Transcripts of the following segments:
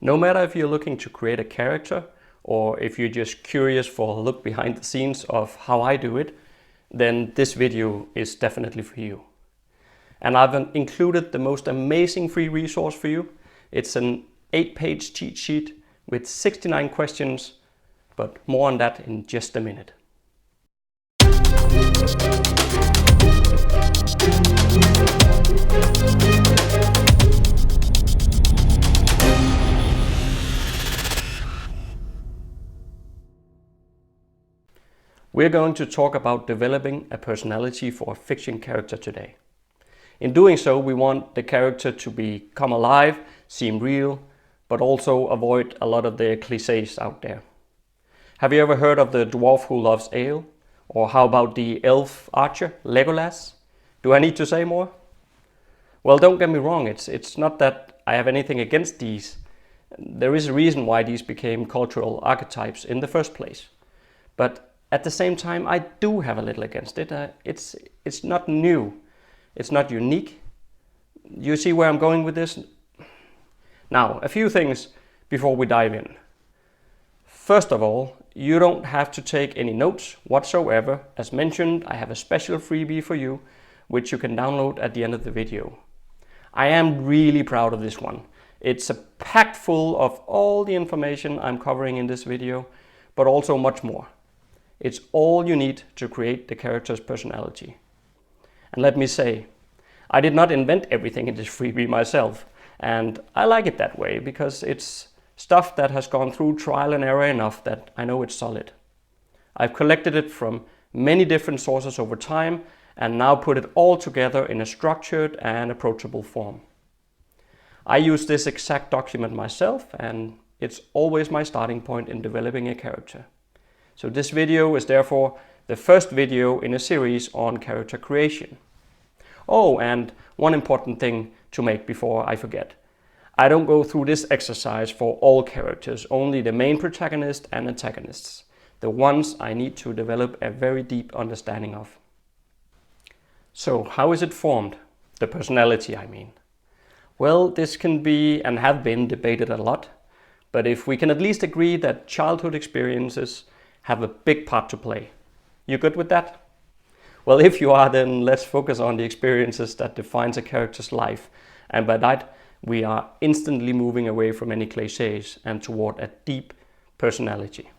No matter if you're looking to create a character or if you're just curious for a look behind the scenes of how I do it, then this video is definitely for you. And I've included the most amazing free resource for you. It's an 8-page cheat sheet with 69 questions, but more on that in just a minute. We're going to talk about developing a personality for a fiction character today. In doing so, we want the character to become alive, seem real, but also avoid a lot of the cliches out there. Have you ever heard of the dwarf who loves ale? Or how about the elf archer, Legolas? Do I need to say more? Well, don't get me wrong, it's not that I have anything against these. There is a reason why these became cultural archetypes in the first place. But at the same time, I do have a little against it. It's not new. It's not unique. You see where I'm going with this? Now, a few things before we dive in. First of all, you don't have to take any notes whatsoever. As mentioned, I have a special freebie for you, which you can download at the end of the video. I am really proud of this one. It's packed full of all the information I'm covering in this video, but also much more. It's all you need to create the character's personality. And let me say, I did not invent everything in this freebie myself, and I like it that way because it's stuff that has gone through trial and error enough that I know it's solid. I've collected it from many different sources over time and now put it all together in a structured and approachable form. I use this exact document myself, and it's always my starting point in developing a character. So this video is therefore the first video in a series on character creation. Oh, and one important thing to make before I forget. I don't go through this exercise for all characters, only the main protagonist and antagonists, the ones I need to develop a very deep understanding of. So how is it formed? The personality, I mean. Well, this can be and have been debated a lot, but if we can at least agree that childhood experiences have a big part to play. You good with that? Well, if you are, then let's focus on the experiences that defines a character's life. And by that, we are instantly moving away from any cliches and toward a deep personality.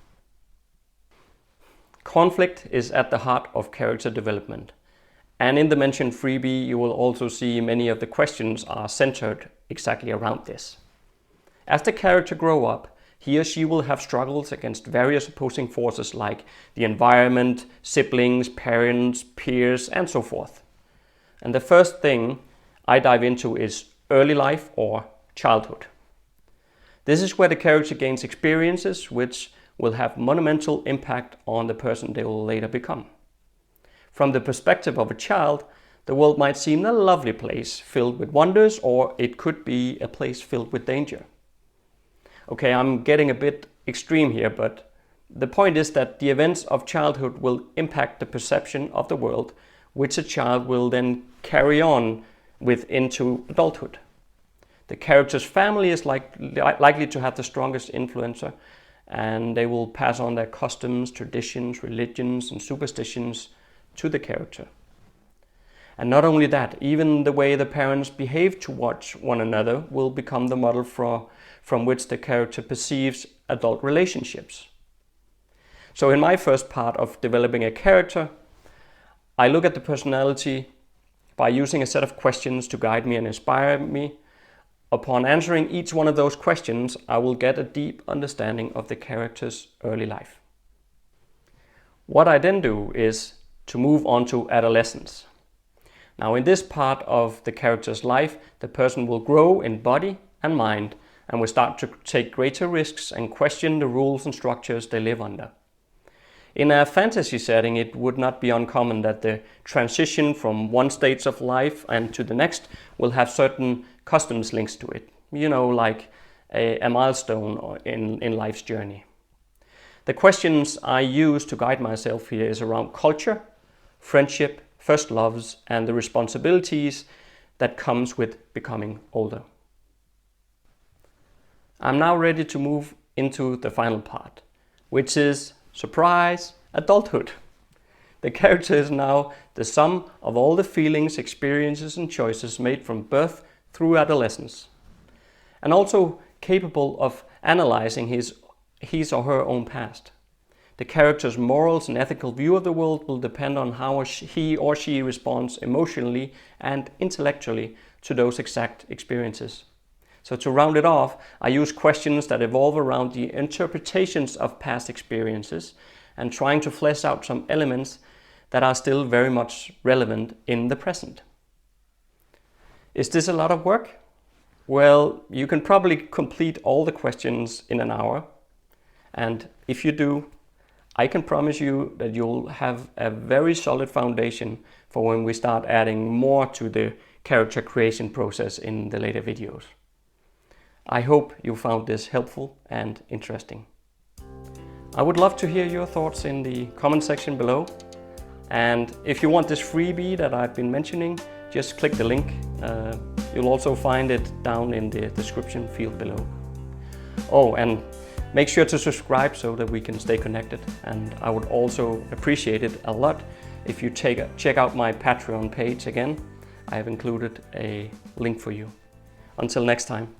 Conflict is at the heart of character development. And in the mentioned freebie, you will also see many of the questions are centered exactly around this. As the character grows up, he or she will have struggles against various opposing forces like the environment, siblings, parents, peers, and so forth. And the first thing I dive into is early life or childhood. This is where the character gains experiences which will have monumental impact on the person they will later become. From the perspective of a child, the world might seem a lovely place filled with wonders, or it could be a place filled with danger. Okay, I'm getting a bit extreme here, but the point is that the events of childhood will impact the perception of the world, which a child will then carry on with into adulthood. The character's family is likely to have the strongest influencer, and they will pass on their customs, traditions, religions, and superstitions to the character. And not only that, even the way the parents behave towards one another will become the model from which the character perceives adult relationships. So in my first part of developing a character, I look at the personality by using a set of questions to guide me and inspire me. Upon answering each one of those questions, I will get a deep understanding of the character's early life. What I then do is to move on to adolescence. Now, in this part of the character's life, the person will grow in body and mind and will start to take greater risks and question the rules and structures they live under. In a fantasy setting, it would not be uncommon that the transition from one stage of life and to the next will have certain customs links to it, like a milestone in life's journey. The questions I use to guide myself here is around culture, friendship, first loves, and the responsibilities that comes with becoming older. I'm now ready to move into the final part, which is, surprise, adulthood. The character is now the sum of all the feelings, experiences and choices made from birth through adolescence, and also capable of analyzing his or her own past. The character's morals and ethical view of the world will depend on how he or she responds emotionally and intellectually to those exact experiences. So to round it off, I use questions that evolve around the interpretations of past experiences and trying to flesh out some elements that are still very much relevant in the present. Is this a lot of work? Well, you can probably complete all the questions in an hour. And if you do, I can promise you that you'll have a very solid foundation for when we start adding more to the character creation process in the later videos. I hope you found this helpful and interesting. I would love to hear your thoughts in the comment section below. And if you want this freebie that I've been mentioning, just click the link. You'll also find it down in the description field below. Oh, and make sure to subscribe so that we can stay connected. And I would also appreciate it a lot if you check out my Patreon page again. I have included a link for you. Until next time.